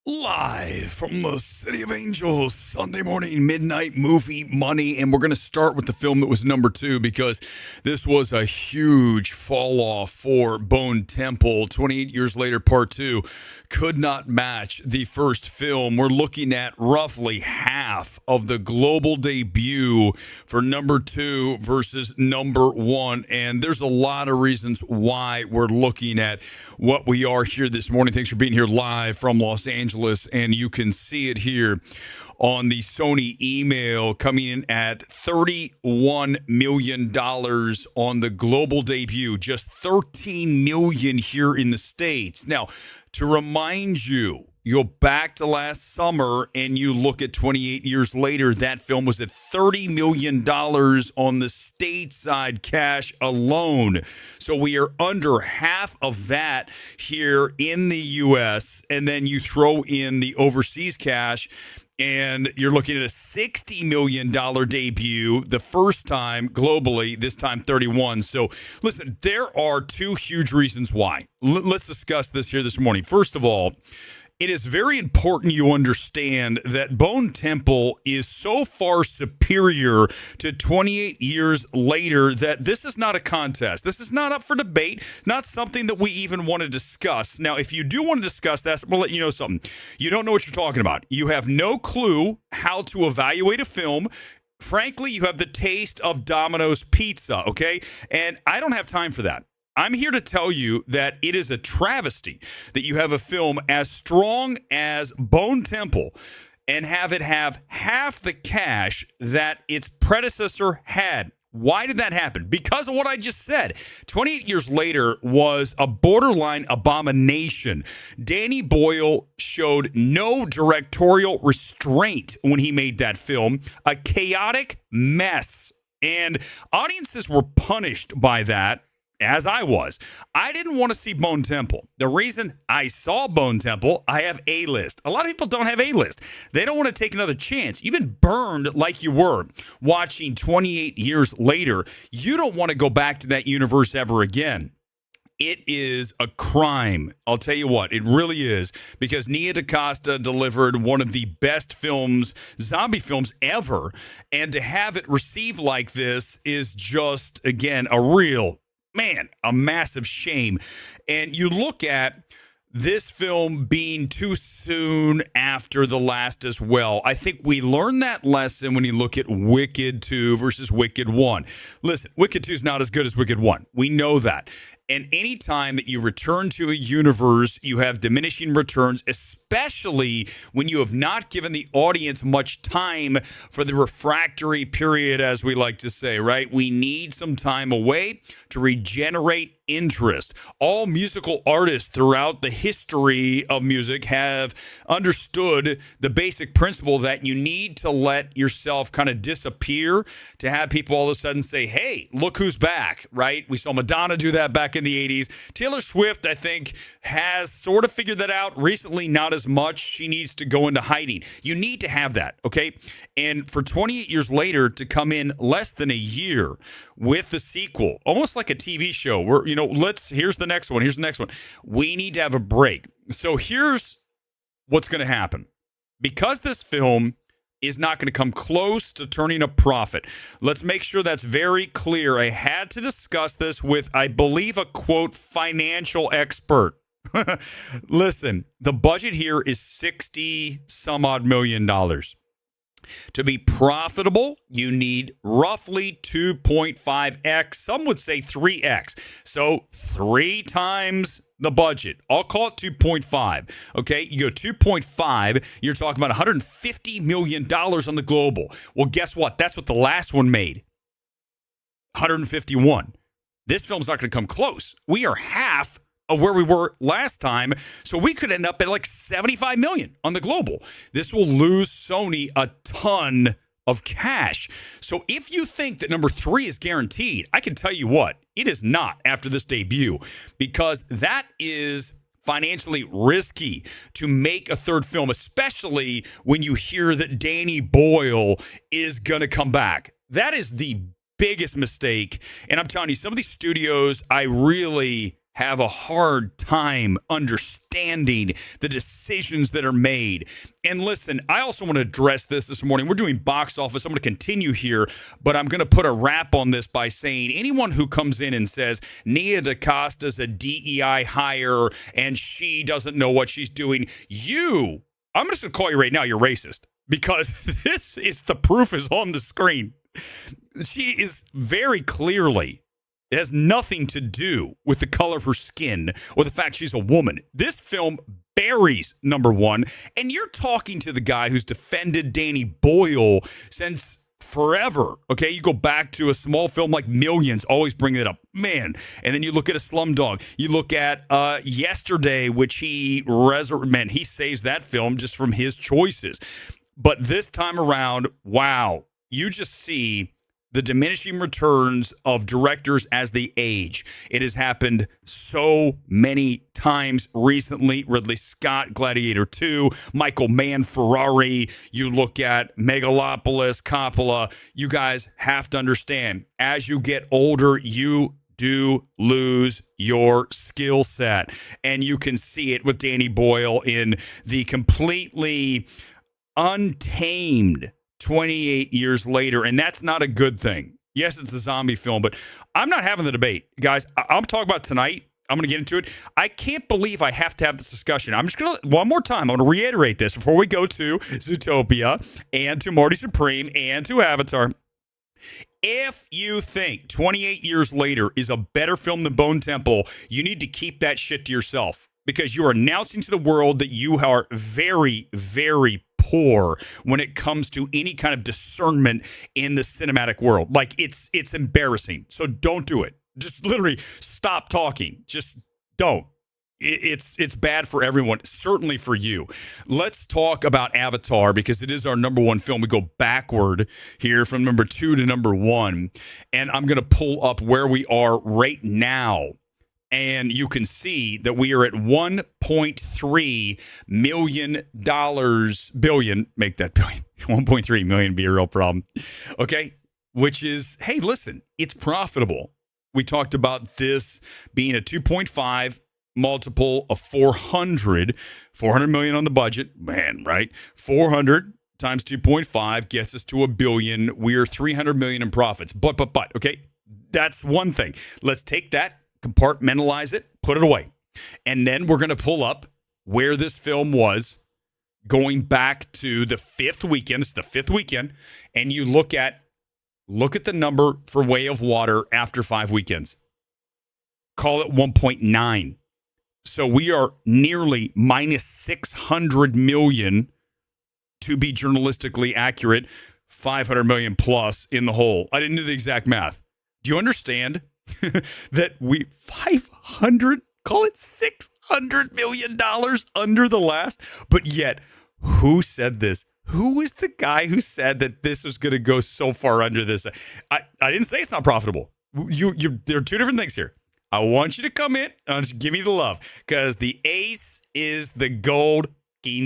Live from the City of Angels, Sunday morning, midnight movie money. And we're going to start with the film that was number 2 because this was a huge fall off for Bone Temple. 28 years later, part 2 could not match the first film. We're looking at roughly half of the global debut for number 2 versus number 1. And there's a lot of reasons why we're looking at what we are here this morning. Thanks for being here live from Los Angeles. And you can see it here on the Sony email coming in at $31 million on the global debut, just $13 million here in the States. Now, to remind you, you go back to last summer and you look at 28 years later, that film was at $30 million on the stateside cash alone. So we are under half of that here in the U.S. And then you throw in the overseas cash and you're looking at a $60 million debut the first time globally, this time 31. So listen, there are two huge reasons why. Let's discuss this here this morning. First of all, it is very important you understand that Bone Temple is so far superior to 28 years later that this is not a contest. This is not up for debate, not something that we even want to discuss. Now, if you do want to discuss that, we'll let you know something. You don't know what you're talking about. You have no clue how to evaluate a film. Frankly, you have the taste of Domino's pizza, okay? And I don't have time for that. I'm here to tell you that it is a travesty that you have a film as strong as Bone Temple and have it have half the cash that its predecessor had. Why did that happen? Because of what I just said. 28 years later was a borderline abomination. Danny Boyle showed no directorial restraint when he made that film. A chaotic mess. And audiences were punished by that. As I was. I didn't want to see Bone Temple. The reason I saw Bone Temple, I have A-list. A lot of people don't have A-list. They don't want to take another chance. You've been burned like you were watching 28 years later. You don't want to go back to that universe ever again. It is a crime. I'll tell you what, it really is, because Nia DaCosta delivered one of the best films, zombie films ever, and to have it received like this is just, again, a massive shame. And you look at this film being too soon after the last as well. I think we learned that lesson when you look at Wicked 2 versus Wicked 1. Listen, Wicked 2 is not as good as Wicked 1. We know that. And any time that you return to a universe, you have diminishing returns, especially when you have not given the audience much time for the refractory period, as we like to say, right? We need some time away to regenerate interest. All musical artists throughout the history of music have understood the basic principle that you need to let yourself kind of disappear to have people all of a sudden say, hey, look who's back, right? We saw Madonna do that back in the 80s. Taylor Swift, I think, has sort of figured that out recently, not as much. She needs to go into hiding. You need to have that, okay? And for 28 years later to come in less than a year with the sequel, almost like a TV show where, here's the next one. We need to have a break. So here's what's going to happen. Because this film is not going to come close to turning a profit. Let's make sure that's very clear. I had to discuss this with, I believe, a quote, financial expert. Listen, the budget here is 60 some odd million dollars. To be profitable, you need roughly 2.5x. Some would say 3x. So 3 times the budget. I'll call it 2.5. Okay, you go 2.5, you're talking about $150 million on the global. Well, guess what? That's what the last one made. 151. This film's not going to come close. We are half of where we were last time, so we could end up at like 75 million on the global. This will lose Sony a ton of cash. So if you think that number 3 is guaranteed, I can tell you what, it is not after this debut, because that is financially risky to make a third film, especially when you hear that Danny Boyle is going to come back. That is the biggest mistake. And I'm telling you, some of these studios, I really have a hard time understanding the decisions that are made. And listen, I also want to address this morning. We're doing box office. I'm going to continue here, but I'm going to put a wrap on this by saying anyone who comes in and says Nia DaCosta's a DEI hire and she doesn't know what she's doing, I'm just going to call you right now, you're racist, because the proof is on the screen. She is very clearly, it has nothing to do with the color of her skin or the fact she's a woman. This film buries number one, and you're talking to the guy who's defended Danny Boyle since forever. Okay, you go back to a small film like Millions, always bring it up, man. And then you look at a Slumdog. You look at Yesterday, which he saves that film just from his choices. But this time around, wow, you just see the diminishing returns of directors as they age. It has happened so many times recently. Ridley Scott, Gladiator 2, Michael Mann, Ferrari. You look at Megalopolis, Coppola. You guys have to understand, as you get older, you do lose your skill set. And you can see it with Danny Boyle in the completely untamed 28 years later, and that's not a good thing. Yes, it's a zombie film, but I'm not having the debate. Guys, I'm talking about tonight. I'm going to get into it. I can't believe I have to have this discussion. I'm just going to, one more time, I'm going to reiterate this before we go to Zootopia and to Marty Supreme and to Avatar. If you think 28 years later is a better film than Bone Temple, you need to keep that shit to yourself, because you are announcing to the world that you are very, very poor when it comes to any kind of discernment in the cinematic world. Like, it's embarrassing. So don't do it. Just literally stop talking. Just don't. It's bad for everyone, certainly for you. Let's talk about Avatar, because it is our number one film. We go backward here from number 2 to number 1, and I'm going to pull up where we are right now. And you can see that we are at $1.3 billion, make that billion, 1.3 million be a real problem. Okay. Which is, hey, listen, it's profitable. We talked about this being a 2.5 multiple of 400 million on the budget, man, right? 400 times 2.5 gets us to $1 billion. We're 300 million in profits. But, okay. That's one thing. Let's take that, compartmentalize it, put it away. And then we're going to pull up where this film was going back to the 5th weekend. It's the 5th weekend. And you look at the number for Way of Water after 5 weekends. Call it 1.9. So we are nearly minus 600 million, to be journalistically accurate, 500 million plus in the hole. I didn't do the exact math. Do you understand that we 500, call it $600 million under the last? But yet, who said this? Who is the guy who said that this was going to go so far under this? I didn't say it's not profitable. There are two different things here. I want you to come in and just give me the love, because the ace is the gold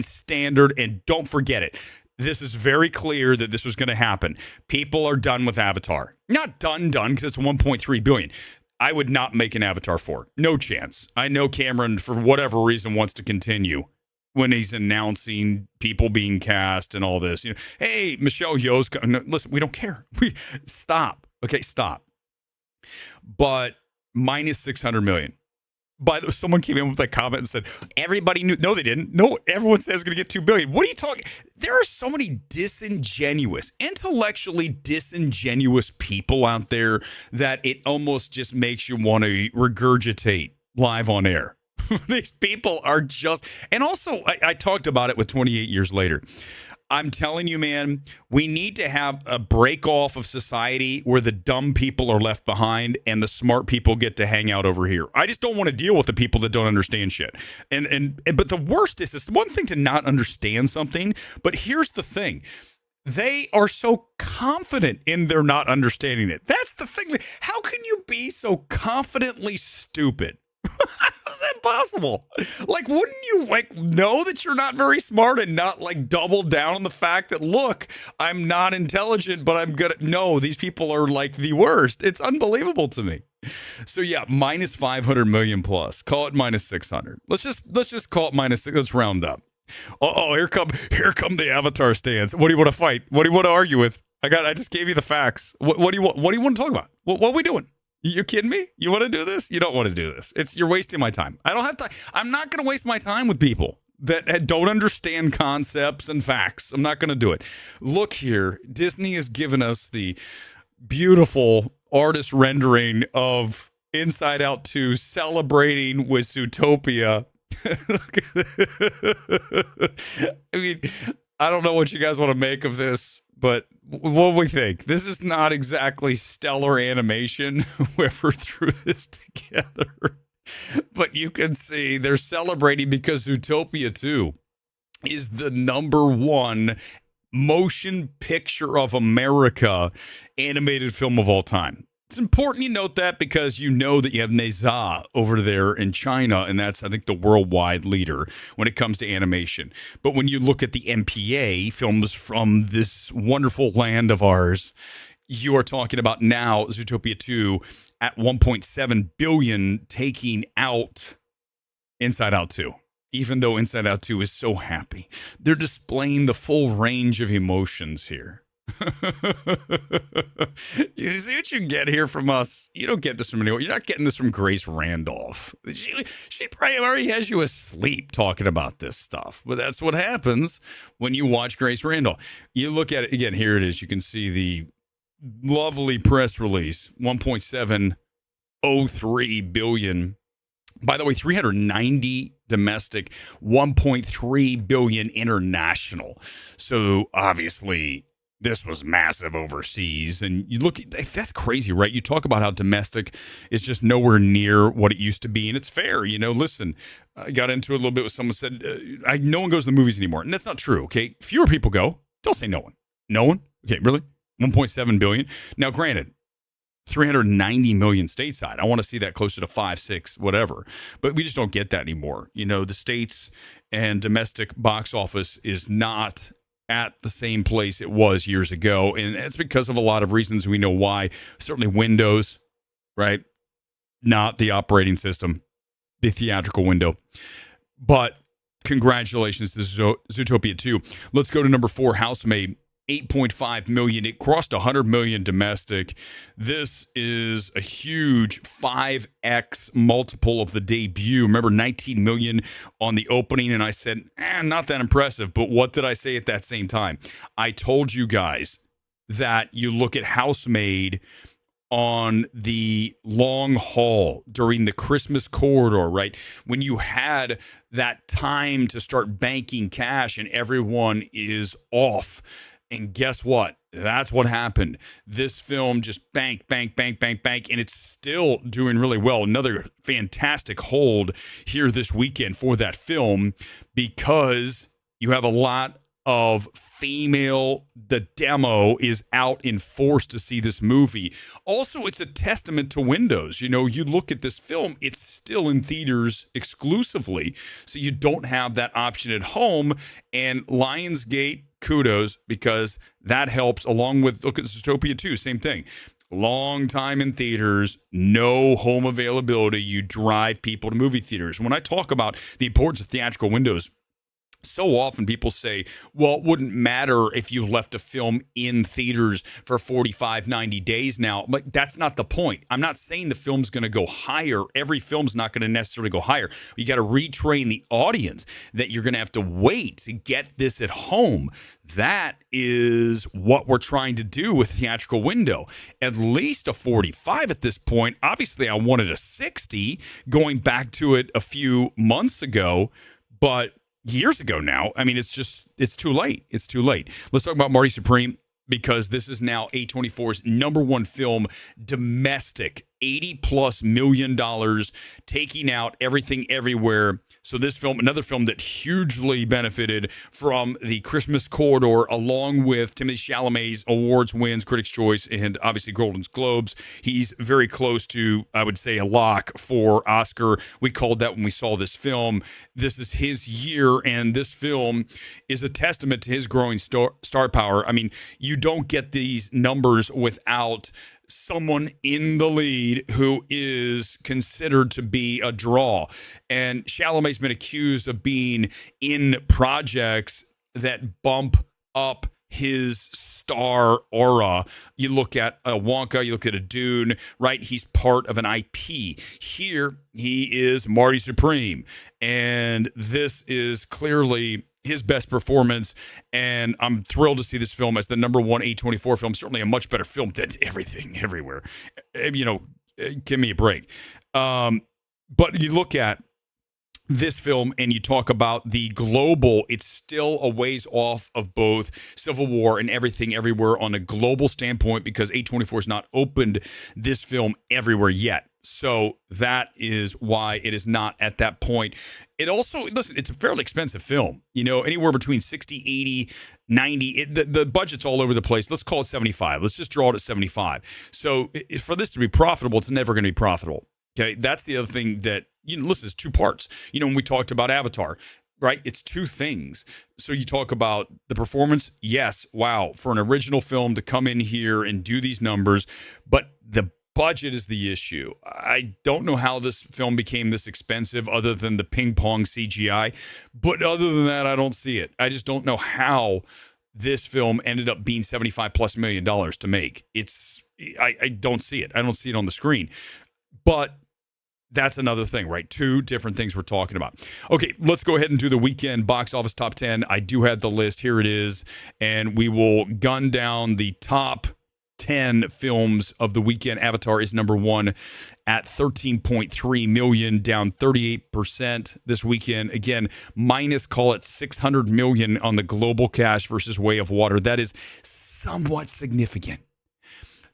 standard, and don't forget it. This is very clear that this was going to happen. People are done with Avatar. Not done, because it's 1.3 billion. I would not make an Avatar 4. No chance. I know Cameron, for whatever reason, wants to continue when he's announcing people being cast and all this. You know, hey, Michelle Yeoh's no, listen, we don't care. Stop. Okay, stop. But minus 600 million. By the way, someone came in with a comment and said, everybody knew. No, they didn't. No, everyone says it's going to get $2 billion. What are you talking? There are so many intellectually disingenuous people out there that it almost just makes you want to regurgitate live on air. These people are just, and also I talked about it with 28 years later. I'm telling you, man, we need to have a break off of society where the dumb people are left behind and the smart people get to hang out over here. I just don't want to deal with the people that don't understand shit. But the worst is, it's one thing to not understand something, but here's the thing. They are so confident in their not understanding it. That's the thing. How can you be so confidently stupid? How's that possible? Like, wouldn't you like know that you're not very smart and not like double down on the fact that, look, I'm not intelligent, but I'm good. No, these people are like the worst. It's unbelievable to me. So yeah, minus 500 million plus. Call it minus 600. Let's just call it minus 6. Let's round up. Oh, here come the Avatar stands. What do you want to fight? What do you want to argue with? I just gave you the facts. What do you want to talk about? What are we doing? You kidding me? You want to do this? You don't want to do this. You're wasting my time. I don't have time. I'm not going to waste my time with people that don't understand concepts and facts. I'm not going to do it. Look here. Disney has given us the beautiful artist rendering of Inside Out 2 celebrating with Zootopia. I mean, I don't know what you guys want to make of this, but what do we think? This is not exactly stellar animation, whoever threw this together. But you can see they're celebrating because Zootopia 2 is the #1 motion picture of America animated film of all time. It's important you note that because you know that you have Neza over there in China, and that's, I think, the worldwide leader when it comes to animation. But when you look at the MPA films from this wonderful land of ours, you are talking about now Zootopia 2 at 1.7 billion taking out Inside Out 2. Even though Inside Out 2 is so happy, they're displaying the full range of emotions here. You see what you get here from us? You don't get this from anyone. You're not getting this from Grace Randolph. She probably already has you asleep talking about this stuff. But that's what happens when you watch Grace Randolph. You look at it again. Here it is. You can see the lovely press release. 1.703 billion. By the way, 390 domestic, 1.3 billion international. So obviously, this was massive overseas. And you look, that's crazy, right? You talk about how domestic is just nowhere near what it used to be. And it's fair. You know, listen, I got into it a little bit with someone said, no one goes to the movies anymore. And that's not true, okay? Fewer people go. Don't say no one. No one? Okay, really? 1.7 billion? Now, granted, 390 million stateside. I want to see that closer to 5, 6, whatever. But we just don't get that anymore. You know, the states and domestic box office is not at the same place it was years ago. And it's because of a lot of reasons. We know why. Certainly Windows, right? Not the operating system, the theatrical window. But congratulations to Zootopia 2. Let's go to number 4, Housemaid. 8.5 million. It crossed 100 million domestic. This is a huge 5x multiple of the debut. Remember, 19 million on the opening, and I said, not that impressive. But what did I say at that same time? I told you guys that you look at Housemaid on the long haul during the Christmas corridor, right? When you had that time to start banking cash and everyone is off. And guess what? That's what happened. This film just bank, and it's still doing really well. Another fantastic hold here this weekend for that film because you have a lot of female. The demo is out in force to see this movie. Also, it's a testament to Windows. You know, you look at this film, it's still in theaters exclusively, so you don't have that option at home. And Lionsgate, kudos, because that helps, along with, look at Zootopia 2, same thing. Long time in theaters, no home availability. You drive people to movie theaters. When I talk about the importance of theatrical windows, so often people say, well, it wouldn't matter if you left a film in theaters for 45, 90 days now. But that's not the point. I'm not saying the film's going to go higher. Every film's not going to necessarily go higher. You got to retrain the audience that you're going to have to wait to get this at home. That is what we're trying to do with theatrical window. At least a 45 at this point. Obviously, I wanted a 60 going back to it a few months ago, but years ago now. I mean, it's too late. It's too late. Let's talk about Marty Supreme because this is now A24's #1 film domestic $80+ million, taking out Everything Everywhere. So this film, another film that hugely benefited from the Christmas corridor, along with Timothée Chalamet's awards wins, Critics' Choice, and obviously Golden Globes. He's very close to, I would say, a lock for Oscar. We called that when we saw this film. This is his year, and this film is a testament to his growing star power. I mean, you don't get these numbers without someone in the lead who is considered to be a draw. And Chalamet's been accused of being in projects that bump up his star aura. You look at a Wonka, you look at a Dune, right? He's part of an IP. Here, he is Marty Supreme. And this is clearly his best performance, and I'm thrilled to see this film as the number one A24 film. Certainly a much better film than Everything Everywhere. Give me a break. But you look at this film and you talk about the global, it's still a ways off of both Civil War and Everything Everywhere on a global standpoint, because A24 has not opened this film everywhere yet. So that is why it is not at that point. It also, listen, it's a fairly expensive film, anywhere between 60, 80, 90. The budget's all over the place. Let's call it 75. Let's just draw it at 75. So for this to be profitable, it's never going to be profitable. Okay, that's the other thing that, listen, it's two parts. When we talked about Avatar, right? It's two things. So you talk about the performance. Yes, wow, for an original film to come in here and do these numbers, but the budget is the issue. I don't know how this film became this expensive other than the ping pong CGI, but other than that, I don't see it. I just don't know how this film ended up being $75+ million to make. I don't see it. I don't see it on the screen. But that's another thing, right? Two different things we're talking about. Okay, let's go ahead and do the weekend box office top 10. I do have the list. Here it is. And we will gun down the top 10 films of the weekend. Avatar is number one at 13.3 million, down 38% this weekend. Again, minus, call it 600 million on the global cash versus Way of Water. That is somewhat significant.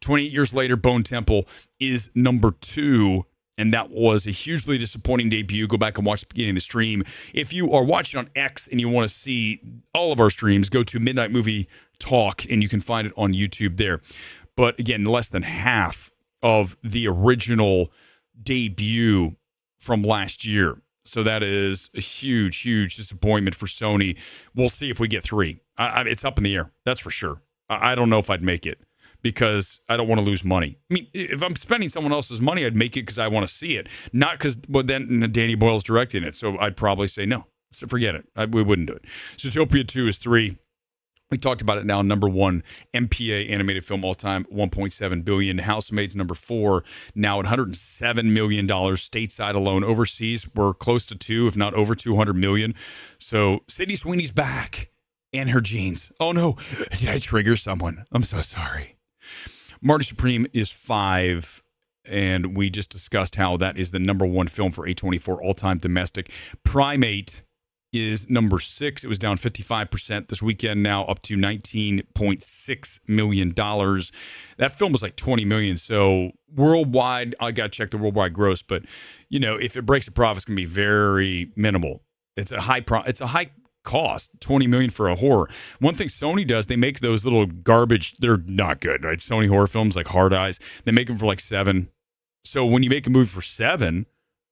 28 years later, Bone Temple is number two. And that was a hugely disappointing debut. Go back and watch the beginning of the stream. If you are watching on X and you want to see all of our streams, go to Midnight Movie Talk, and you can find it on YouTube there. But again, less than half of the original debut from last year. So that is a huge, huge disappointment for Sony. We'll see if we get three. It's up in the air. That's for sure. I don't know if I'd make it, because I don't want to lose money. I mean, if I'm spending someone else's money, I'd make it because I want to see it. Not because, well, then Danny Boyle's directing it, so I'd probably say no. So forget it. We wouldn't do it. Zootopia 2 is 3. We talked about it now. Number 1, MPA animated film all time, $1.7 billion. Housemaid's number 4, now at $107 million stateside alone. Overseas, we're close to 2, if not over $200 million. So Sydney Sweeney's back, and her jeans. Oh no, did I trigger someone? I'm so sorry. Marty Supreme is 5, and we just discussed how that is the number 1 film for A24 all-time domestic. Primate is number 6. It was down 55% this weekend, now up to $19.6 million. That film was like $20 million, so worldwide, I got to check the worldwide gross, but, if it breaks a profit, it's going to be very minimal. It's a high cost, $20 million for a horror. One thing Sony does, they make those little garbage, they're not good, right? Sony horror films like Hard Eyes, they make them for like $7. So when you make a movie for $7,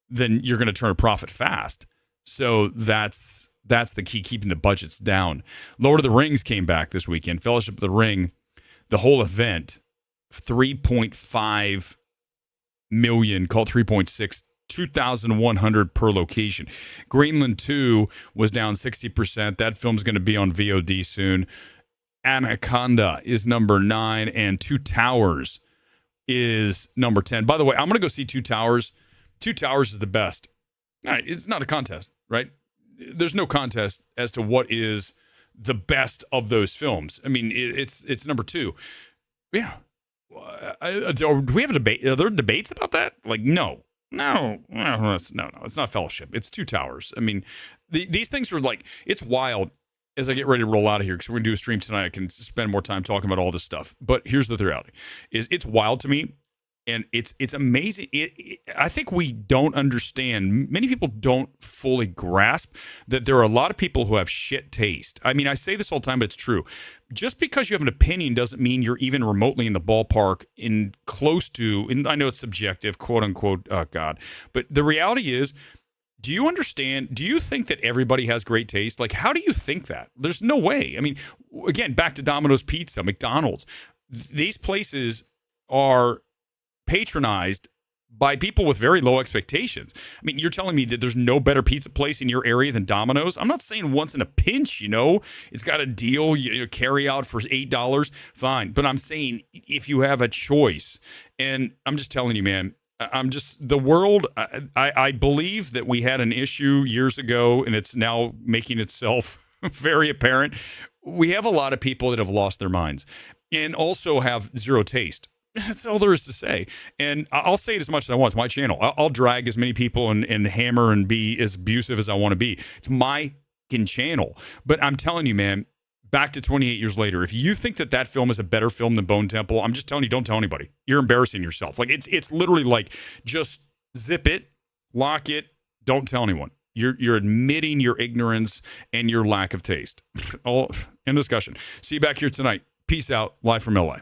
then you're going to turn a profit fast. So that's the key, keeping the budgets down. Lord of the Rings came back this weekend. Fellowship of the Ring, the whole event, 3.5 million, called 3.6, 2,100 per location. Greenland 2 was down 60%. That film's going to be on VOD soon. Anaconda is number 9, and Two Towers is number 10. By the way, I'm going to go see Two Towers. Two Towers is the best. All right, it's not a contest, right? There's no contest as to what is the best of those films. I mean, it's number 2. Yeah. Do we have a debate? Are there debates about that? Like, no. No, it's not Fellowship. It's Two Towers. I mean, these things are like, it's wild. As I get ready to roll out of here, because we're going to do a stream tonight, I can spend more time talking about all this stuff. But here's the reality. It's wild to me And it's amazing. I think we don't understand. Many people don't fully grasp that there are a lot of people who have shit taste. I mean, I say this all the time, but it's true. Just because you have an opinion doesn't mean you're even remotely in the ballpark in close to. And I know it's subjective, quote unquote. Oh God, but the reality is. Do you understand? Do you think that everybody has great taste? Like, how do you think that? There's no way. I mean, again, back to Domino's Pizza, McDonald's. These places are patronized by people with very low expectations. I mean, you're telling me that there's no better pizza place in your area than Domino's? I'm not saying once in a pinch, it's got a deal, carry out for $8, fine. But I'm saying if you have a choice, and I'm just telling you, man, the world, I believe that we had an issue years ago, and it's now making itself very apparent. We have a lot of people that have lost their minds and also have zero taste. That's all there is to say. And I'll say it as much as I want. It's my channel. I'll drag as many people and hammer and be as abusive as I want to be. It's my channel. But I'm telling you, man, back to 28 years later, if you think that film is a better film than Bone Temple, I'm just telling you, don't tell anybody. You're embarrassing yourself. Like, it's literally like, just zip it, lock it, don't tell anyone. You're admitting your ignorance and your lack of taste. All in discussion. See you back here tonight. Peace out. Live from LA.